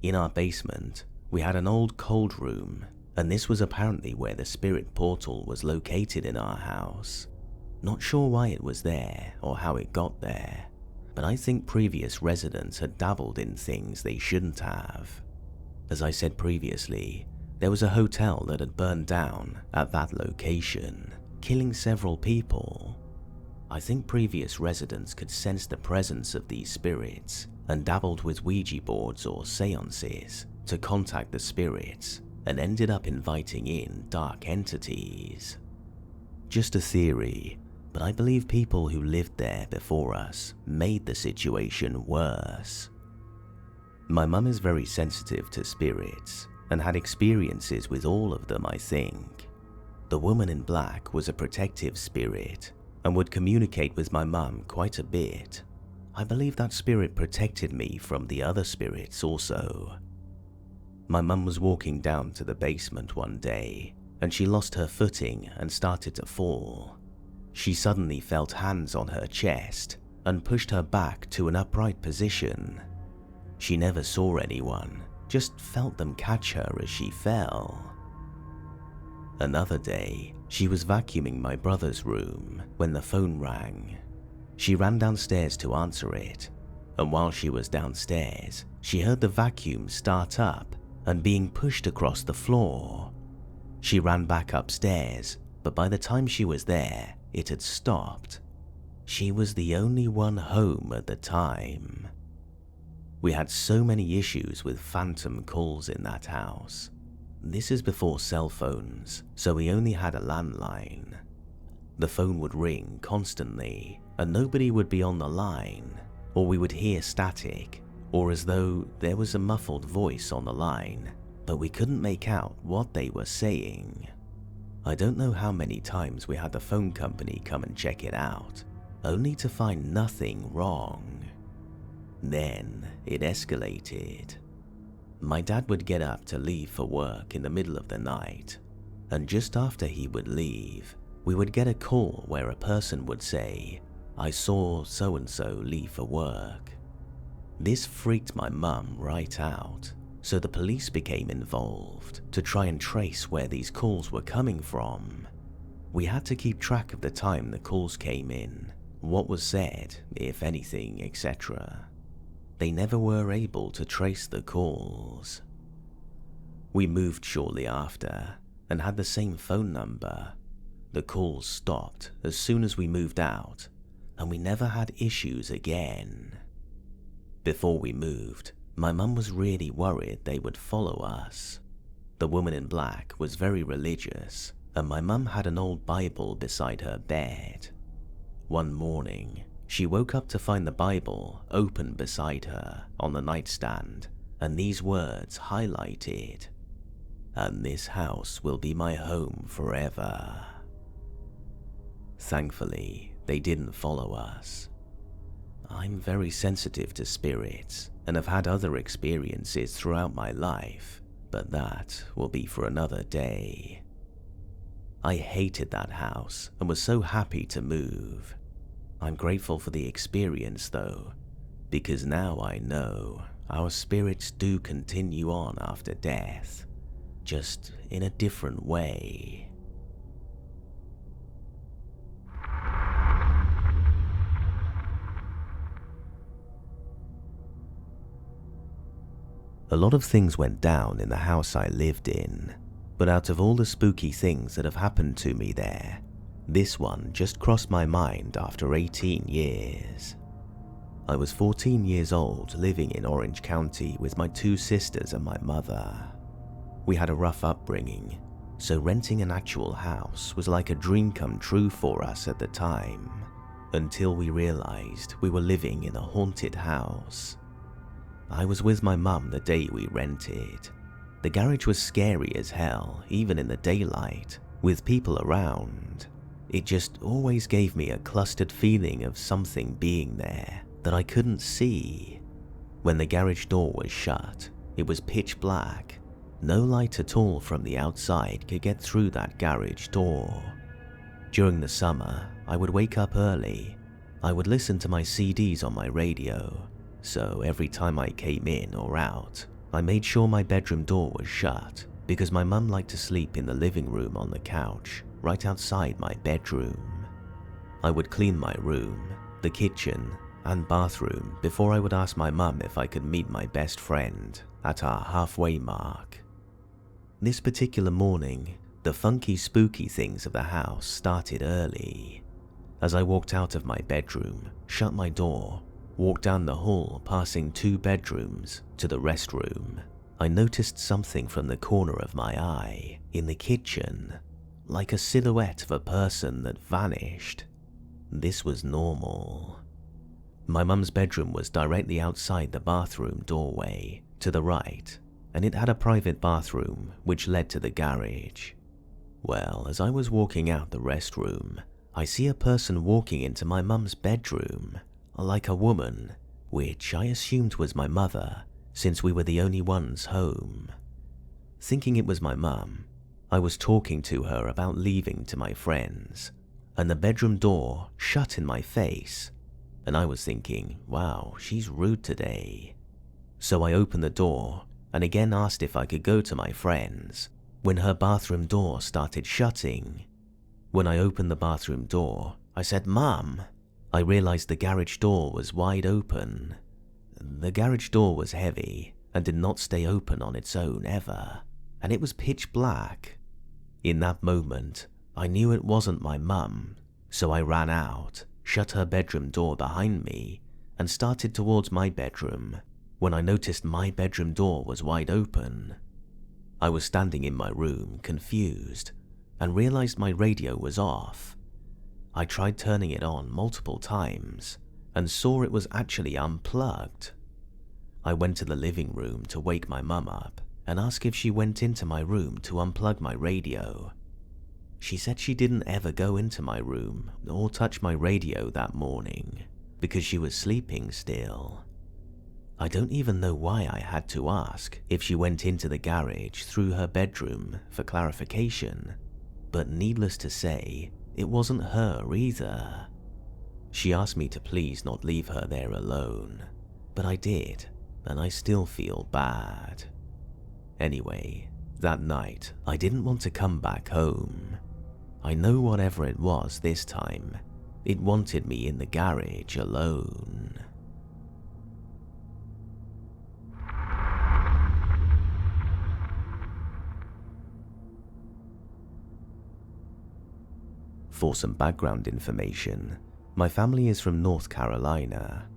In our basement, we had an old cold room, and this was apparently where the spirit portal was located in our house. Not sure why it was there or how it got there, but I think previous residents had dabbled in things they shouldn't have. As I said previously, there was a hotel that had burned down at that location, killing several people. I think previous residents could sense the presence of these spirits and dabbled with Ouija boards or seances to contact the spirits and ended up inviting in dark entities. Just a theory, but I believe people who lived there before us made the situation worse. My mum is very sensitive to spirits and had experiences with all of them, I think. The woman in black was a protective spirit and would communicate with my mum quite a bit. I believe that spirit protected me from the other spirits also. My mum was walking down to the basement one day and she lost her footing and started to fall. She suddenly felt hands on her chest and pushed her back to an upright position. She never saw anyone, just felt them catch her as she fell. Another day, she was vacuuming my brother's room when the phone rang. She ran downstairs to answer it, and while she was downstairs, she heard the vacuum start up and being pushed across the floor. She ran back upstairs, but by the time she was there, it had stopped. She was the only one home at the time. We had so many issues with phantom calls in that house. This is before cell phones, so we only had a landline. The phone would ring constantly, and nobody would be on the line, or we would hear static, or as though there was a muffled voice on the line, but we couldn't make out what they were saying. I don't know how many times we had the phone company come and check it out, only to find nothing wrong. Then it escalated. My dad would get up to leave for work in the middle of the night, and just after he would leave, we would get a call where a person would say, "I saw so-and-so leave for work." This freaked my mum right out, so the police became involved to try and trace where these calls were coming from. We had to keep track of the time the calls came in, what was said, if anything, etc. They never were able to trace the calls. We moved shortly after and had the same phone number. The calls stopped as soon as we moved out, and we never had issues again. Before we moved, my mum was really worried they would follow us. The woman in black was very religious, and my mum had an old Bible beside her bed. One morning, she woke up to find the Bible open beside her on the nightstand, and these words highlighted, "And this house will be my home forever." Thankfully, they didn't follow us. I'm very sensitive to spirits and have had other experiences throughout my life, but that will be for another day. I hated that house and was so happy to move. I'm grateful for the experience though, because now I know our spirits do continue on after death, just in a different way. A lot of things went down in the house I lived in, but out of all the spooky things that have happened to me there, this one just crossed my mind after 18 years. I was 14 years old living in Orange County with my 2 sisters and my mother. We had a rough upbringing, so renting an actual house was like a dream come true for us at the time, until we realized we were living in a haunted house. I was with my mum the day we rented. The garage was scary as hell, even in the daylight, with people around. It just always gave me a clustered feeling of something being there that I couldn't see. When the garage door was shut, it was pitch black. No light at all from the outside could get through that garage door. During the summer, I would wake up early. I would listen to my CDs on my radio, so every time I came in or out, I made sure my bedroom door was shut because my mum liked to sleep in the living room on the couch right outside my bedroom. I would clean my room, the kitchen, and bathroom before I would ask my mum if I could meet my best friend at our halfway mark. This particular morning, the funky spooky things of the house started early. As I walked out of my bedroom, shut my door, walked down the hall passing 2 bedrooms to the restroom, I noticed something from the corner of my eye in the kitchen, like a silhouette of a person that vanished. This was normal. My mum's bedroom was directly outside the bathroom doorway to the right, and it had a private bathroom which led to the garage. Well, as I was walking out the restroom, I see a person walking into my mum's bedroom, like a woman, which I assumed was my mother since we were the only ones home. Thinking it was my mum, I was talking to her about leaving to my friends, and the bedroom door shut in my face. and I was thinking, wow, she's rude today. So I opened the door and again asked if I could go to my friend's when her bathroom door started shutting. When I opened the bathroom door, I said, "Mum." I realized the garage door was wide open. The garage door was heavy and did not stay open on its own ever, and it was pitch black. In that moment, I knew it wasn't my mum, so I ran out, shut her bedroom door behind me, and started towards my bedroom when I noticed my bedroom door was wide open. I was standing in my room, confused, and realized my radio was off. I tried turning it on multiple times and saw it was actually unplugged. I went to the living room to wake my mum up and ask if she went into my room to unplug my radio. She said she didn't ever go into my room or touch my radio that morning because she was sleeping still. I don't even know why I had to ask if she went into the garage through her bedroom for clarification, but needless to say, it wasn't her either. She asked me to please not leave her there alone, but I did, and I still feel bad. Anyway, that night, I didn't want to come back home. I know whatever it was this time, it wanted me in the garage alone. For some background information, my family is from North Carolina.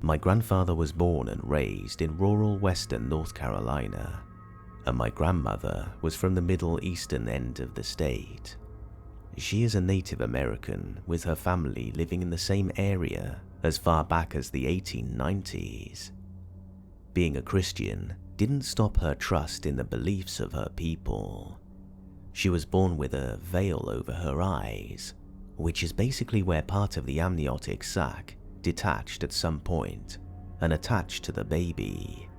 My grandfather was born and raised in rural western North Carolina, and my grandmother was from the middle eastern end of the state. She is a Native American with her family living in the same area as far back as the 1890s. Being a Christian didn't stop her trust in the beliefs of her people. She was born with a veil over her eyes, which is basically where part of the amniotic sac detached at some point and attached to the baby.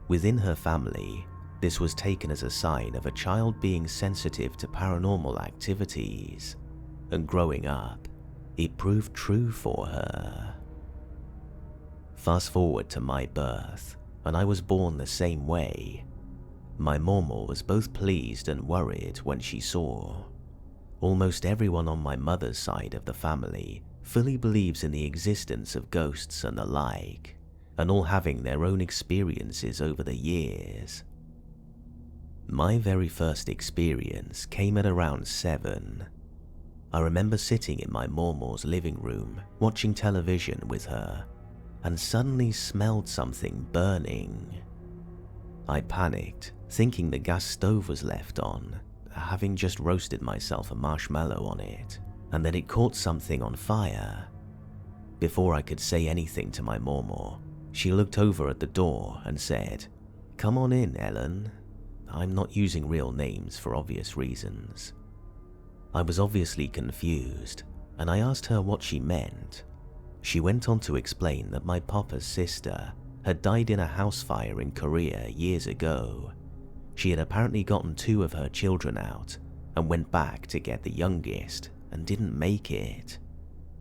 Within her family, this was taken as a sign of a child being sensitive to paranormal activities, and growing up, it proved true for her. Fast forward to my birth, and I was born the same way. My mama was both pleased and worried when she saw. Almost everyone on my mother's side of the family fully believes in the existence of ghosts and the like, and all having their own experiences over the years. My very first experience came at around 7. I remember sitting in my mama's living room watching television with her, and suddenly smelled something burning. I panicked, thinking the gas stove was left on, having just roasted myself a marshmallow on it, and that it caught something on fire. Before I could say anything to my mama, she looked over at the door and said, "Come on in, Ellen." I'm not using real names for obvious reasons. I was obviously confused, and I asked her what she meant. She went on to explain that my papa's sister had died in a house fire in Korea years ago. She had apparently gotten 2 of her children out and went back to get the youngest and didn't make it.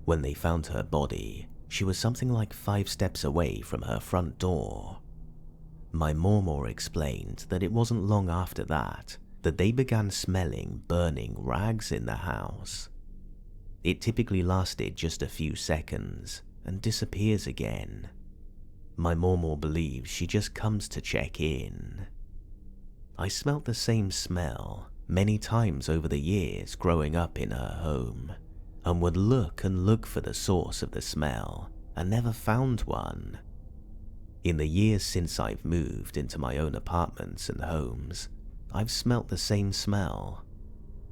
When they found her body, she was something like 5 steps away from her front door. My mama explained that it wasn't long after that they began smelling burning rags in the house. It typically lasted just a few seconds and disappears again. My mama believes she just comes to check in. I smelt the same smell many times over the years growing up in her home, and would look and look for the source of the smell and never found one. In the years since I've moved into my own apartments and homes, I've smelt the same smell.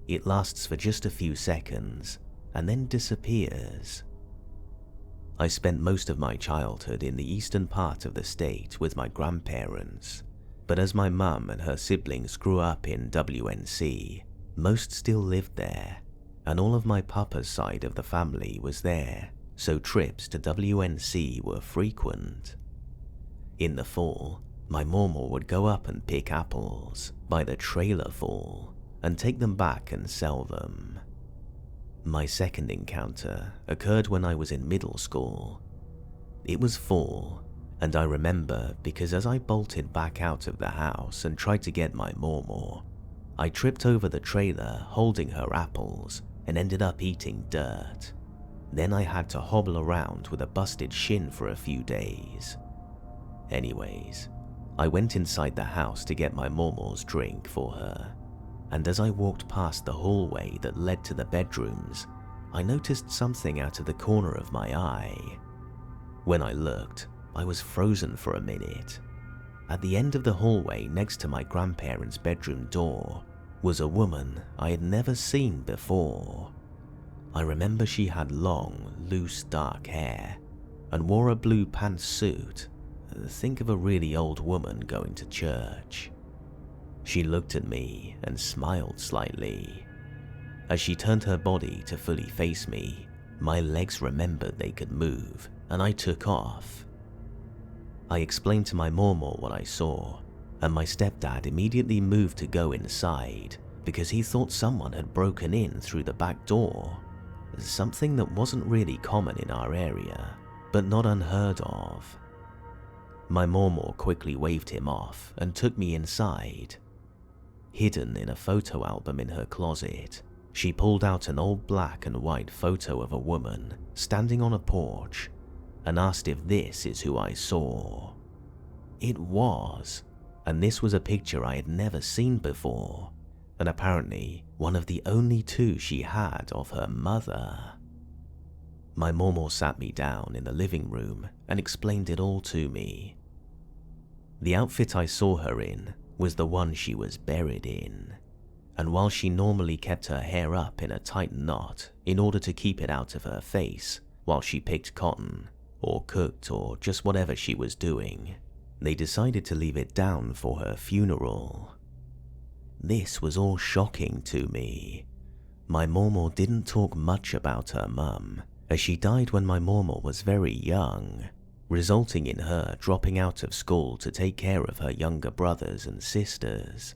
It lasts for just a few seconds and then disappears. I spent most of my childhood in the eastern part of the state with my grandparents, but as my mum and her siblings grew up in WNC, most still lived there, and all of my papa's side of the family was there, so trips to WNC were frequent. In the fall, my mama would go up and pick apples by the trailer full and take them back and sell them. My second encounter occurred when I was in middle school. It was fall, and I remember because as I bolted back out of the house and tried to get my Mormor, I tripped over the trailer holding her apples and ended up eating dirt. Then I had to hobble around with a busted shin for a few days. Anyways, I went inside the house to get my Mormor's drink for her, and as I walked past the hallway that led to the bedrooms, I noticed something out of the corner of my eye. When I looked, I was frozen for a minute. At the end of the hallway next to my grandparents' bedroom door was a woman I had never seen before. I remember she had long, loose dark hair and wore a blue pantsuit. Think of a really old woman going to church. She looked at me and smiled slightly. As she turned her body to fully face me, my legs remembered they could move and I took off. I explained to my Mormor what I saw, and my stepdad immediately moved to go inside because he thought someone had broken in through the back door, something that wasn't really common in our area, but not unheard of. My Mormor quickly waved him off and took me inside. Hidden in a photo album in her closet, she pulled out an old black and white photo of a woman standing on a porch and asked if this is who I saw. It was, and this was a picture I had never seen before, and apparently one of the only two she had of her mother. My Mormor sat me down in the living room and explained it all to me. The outfit I saw her in was the one she was buried in, and while she normally kept her hair up in a tight knot in order to keep it out of her face while she picked cotton, or cooked, or just whatever she was doing, they decided to leave it down for her funeral. This was all shocking to me. My Mormor didn't talk much about her mum, as she died when my Mormor was very young, resulting in her dropping out of school to take care of her younger brothers and sisters,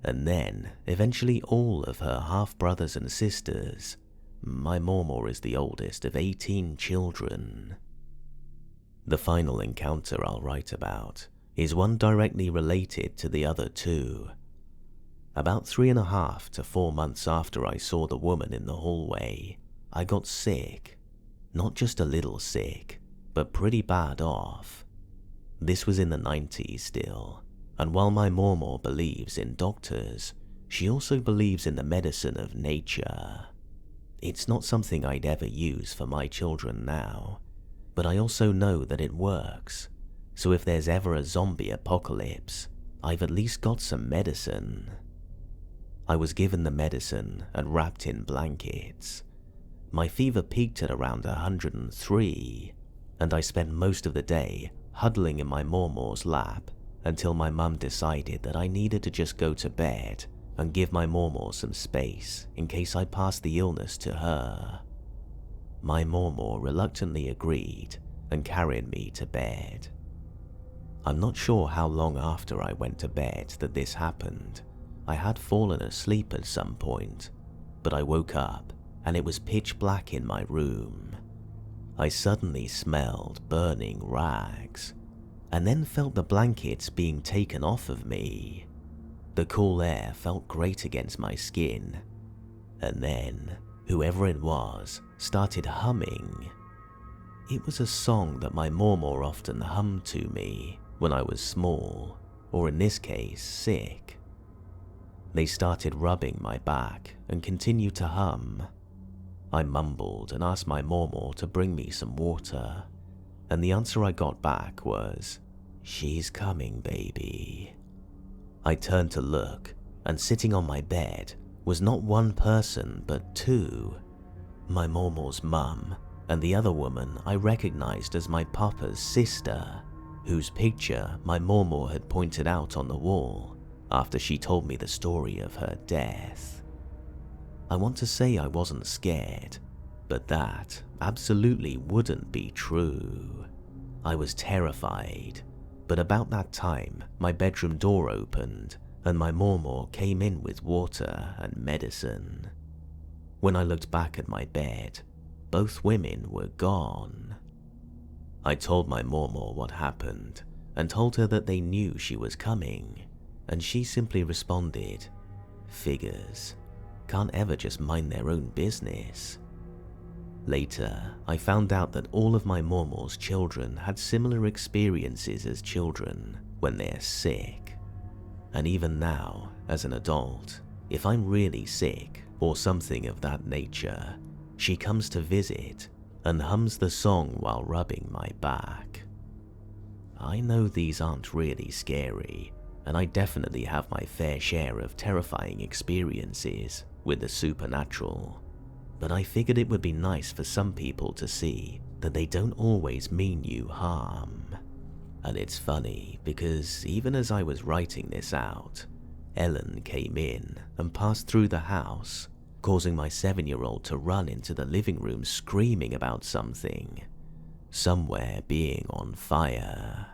and then eventually all of her half-brothers and sisters. My Mormor is the oldest of 18 children. The final encounter I'll write about is one directly related to the other two. About 3.5 to 4 months after I saw the woman in the hallway, I got sick. Not just a little sick, but pretty bad off. This was in the 90s still, and while my Mormor believes in doctors, she also believes in the medicine of nature. It's not something I'd ever use for my children now, but I also know that it works, so if there's ever a zombie apocalypse, I've at least got some medicine. I was given the medicine and wrapped in blankets. My fever peaked at around 103, and I spent most of the day huddling in my Mormor's lap until my mum decided that I needed to just go to bed and give my Mormor some space in case I passed the illness to her. My Mormor reluctantly agreed and carried me to bed. I'm not sure how long after I went to bed that this happened. I had fallen asleep at some point, but I woke up and it was pitch black in my room. I suddenly smelled burning rags, and then felt the blankets being taken off of me. The cool air felt great against my skin, and then whoever it was started humming. It was a song that my Mormor often hummed to me when I was small, or in this case, sick. They started rubbing my back and continued to hum. I mumbled and asked my Mormor to bring me some water, and the answer I got back was, "She's coming, baby." I turned to look, and sitting on my bed was not one person but two. My Mormor's mum and the other woman I recognized as my papa's sister, whose picture my Mormor had pointed out on the wall after she told me the story of her death. I want to say I wasn't scared, but that absolutely wouldn't be true. I was terrified, but about that time my bedroom door opened and my Mormor came in with water and medicine. When I looked back at my bed, both women were gone. I told my Mormor what happened and told her that they knew she was coming, and she simply responded, "Figures. Can't ever just mind their own business." Later, I found out that all of my Mormor's children had similar experiences as children when they're sick. And even now, as an adult, if I'm really sick or something of that nature, she comes to visit and hums the song while rubbing my back. I know these aren't really scary, and I definitely have my fair share of terrifying experiences with the supernatural, but I figured it would be nice for some people to see that they don't always mean you harm. And it's funny because even as I was writing this out, Ellen came in and passed through the house, causing my 7-year-old to run into the living room screaming about somewhere being on fire.